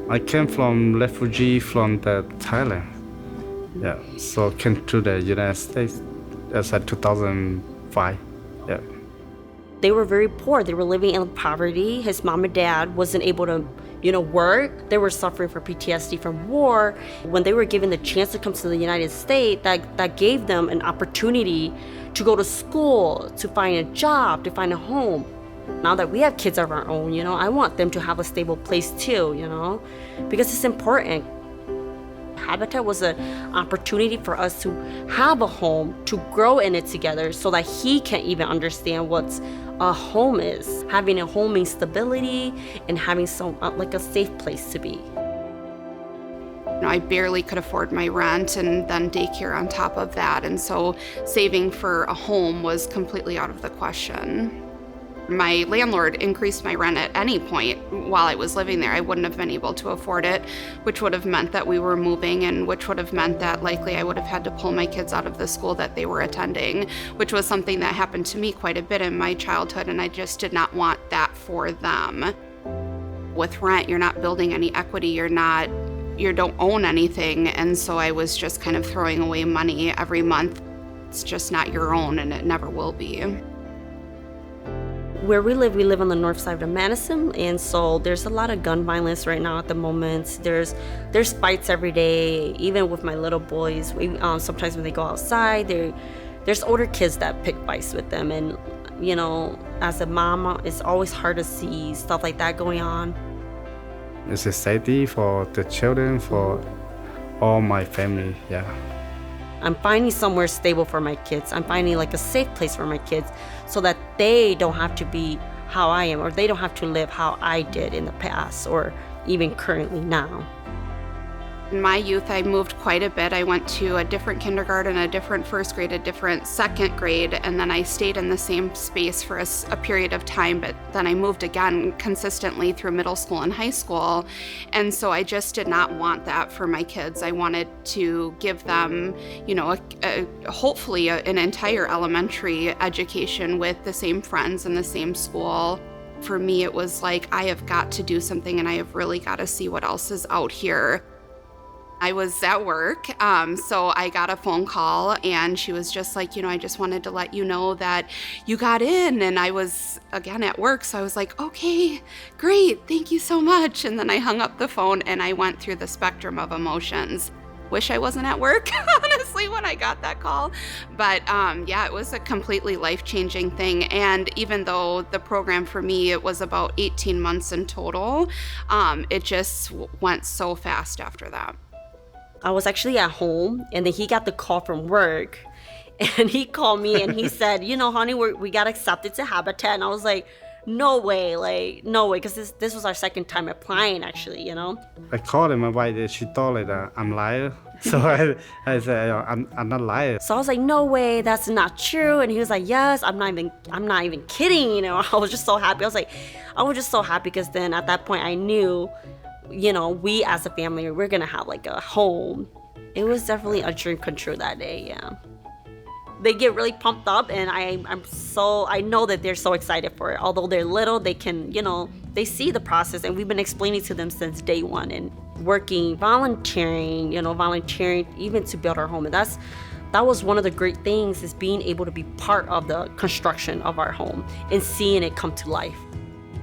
I came from refugee from the Thailand. Yeah, so came to the United States as at 2005. Yeah. They were very poor. They were living in poverty. His mom and dad wasn't able to, work. They were suffering from PTSD from war. When they were given the chance to come to the United States, that gave them an opportunity to go to school, to find a job, to find a home. Now that we have kids of our own, I want them to have a stable place too, because it's important. Habitat was an opportunity for us to have a home, to grow in it together so that he can even understand what a home is. Having a home means stability and having like a safe place to be. I barely could afford my rent and then daycare on top of that. And so saving for a home was completely out of the question. My landlord increased my rent at any point while I was living there. I wouldn't have been able to afford it, which would have meant that we were moving and which would have meant that likely I would have had to pull my kids out of the school that they were attending, which was something that happened to me quite a bit in my childhood, and I just did not want that for them. With rent, you're not building any equity, you don't own anything, and so I was just kind of throwing away money every month. It's just not your own, and it never will be. Where we live on the north side of Madison, and so there's a lot of gun violence right now at the moment. There's fights every day, even with my little boys. Sometimes when they go outside, there's older kids that pick fights with them, and as a mom, it's always hard to see stuff like that going on. It's a safety for the children, for all my family, yeah. I'm finding somewhere stable for my kids. I'm finding like a safe place for my kids so that they don't have to be how I am, or they don't have to live how I did in the past or even currently now. In my youth, I moved quite a bit. I went to a different kindergarten, a different first grade, a different second grade, and then I stayed in the same space for a period of time, but then I moved again consistently through middle school and high school. And so I just did not want that for my kids. I wanted to give them, hopefully an entire elementary education with the same friends in the same school. For me, it was like, I have got to do something, and I have really got to see what else is out here. I was at work, so I got a phone call, and she was just like, I just wanted to let you know that you got in. And I was, again, at work, so I was like, okay, great, thank you so much. And then I hung up the phone, and I went through the spectrum of emotions. Wish I wasn't at work, honestly, when I got that call. But it was a completely life-changing thing. And even though the program for me, it was about 18 months in total, it just went so fast after that. I was actually at home, and then he got the call from work, and he called me and he said, honey, we got accepted to Habitat. And I was like, no way, because this was our second time applying, actually, I called him, my wife, she thought that I'm liar. So I said, I'm not lying. So I was like, no way, that's not true. And he was like, yes, I'm not even kidding. I was just so happy. I was just so happy because then at that point I knew, we as a family, we're gonna have like a home. It was definitely a dream come true that day, yeah. They get really pumped up, and I know that they're so excited for it. Although they're little, they can, they see the process, and we've been explaining to them since day one, and working, volunteering even to build our home. And that was one of the great things, is being able to be part of the construction of our home and seeing it come to life.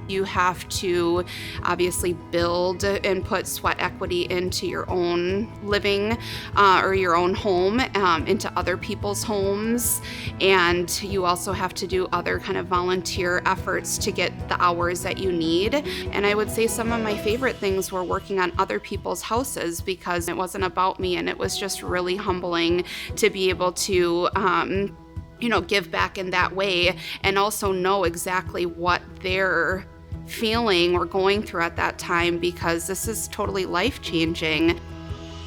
You have to obviously build and put sweat equity into your own living or your own home, into other people's homes. And you also have to do other kind of volunteer efforts to get the hours that you need. And I would say some of my favorite things were working on other people's houses, because it wasn't about me, and it was just really humbling to be able to give back in that way, and also know exactly what they're feeling or going through at that time, because this is totally life-changing.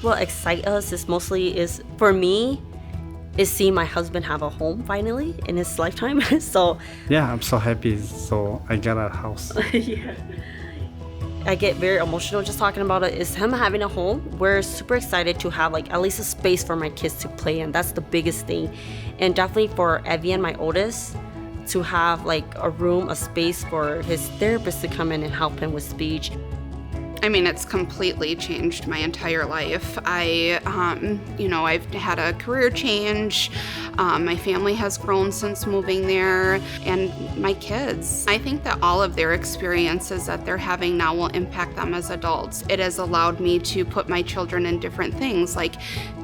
What excites us is for me, is seeing my husband have a home finally in his lifetime. So yeah, I'm so happy. So I got a house. Yeah. I get very emotional just talking about it. Is him having a home. We're super excited to have like at least a space for my kids to play in. That's the biggest thing. And definitely for Evian, my oldest, to have like a room, a space for his therapist to come in and help him with speech. I mean, it's completely changed my entire life. I've had a career change. My family has grown since moving there, and my kids. I think that all of their experiences that they're having now will impact them as adults. It has allowed me to put my children in different things like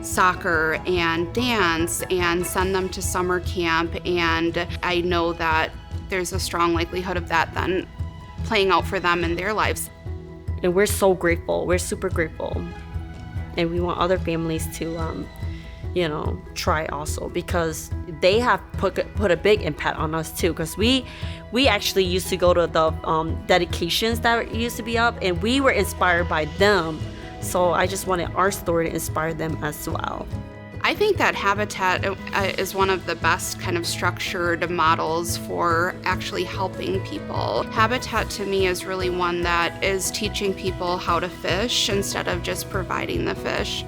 soccer and dance and send them to summer camp, and I know that there's a strong likelihood of that then playing out for them in their lives. And we're so grateful. We're super grateful. And we want other families to, try also, because they have put a big impact on us too. Because we actually used to go to the dedications that used to be up, and we were inspired by them. So I just wanted our story to inspire them as well. I think that Habitat is one of the best kind of structured models for actually helping people. Habitat to me is really one that is teaching people how to fish instead of just providing the fish.